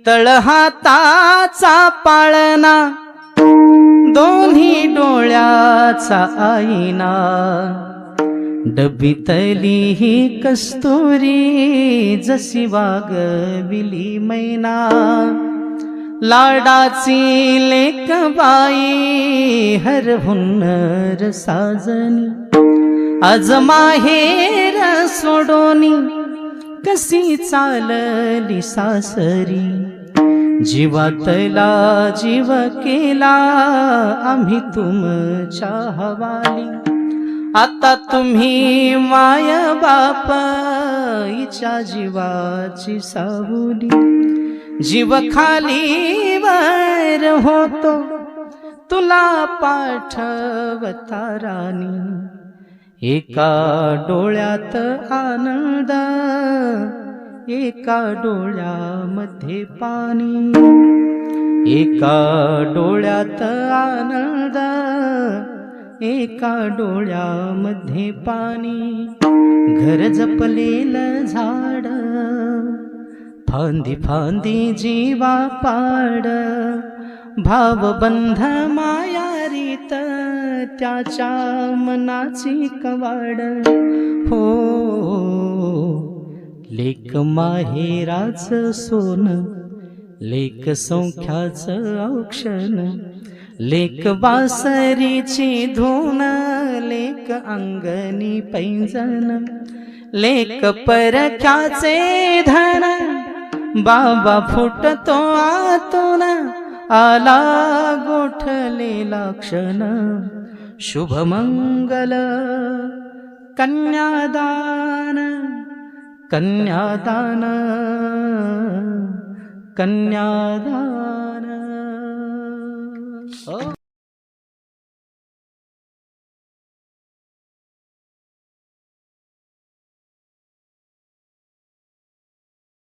तळहाताचा पाळणा दोन्ही डोळ्याचा आईना, डबीतली ही कस्तुरी जशी वागविली मैना, लाडाची लेकबाई हरहुन्नर साजनी, आज माहेर सोडोनी कशी चालली सासरी, जीवातला जीव केला आम्ही तुमच्या हवाली, आता तुम्ही माय बाप हिच्या जीवाची सावली, जीव खाली वर होतो तुला पाठवता राणी, एका डोळ्यात आनंद एका डोळ्यामध्ये पाणी, एका डोळ्यात आनंद एका डोळ्यामध्ये पाणी, घर जपलेलं झाड फांदी फांदी जीवा पाड, भावबंध मायारीत त्याच्या मनाची कवाड, हो लेक माहेराचं सोन, लेक सौख्याचं औक्षण, लेक बासरीची धून, लेक अंगणी पैंजण, लेक परक्याचे धन, बाबा फुटतो आतून आला गोठलेला क्षण, शुभमंगल कन्यादान कन्यादान कन्यादान.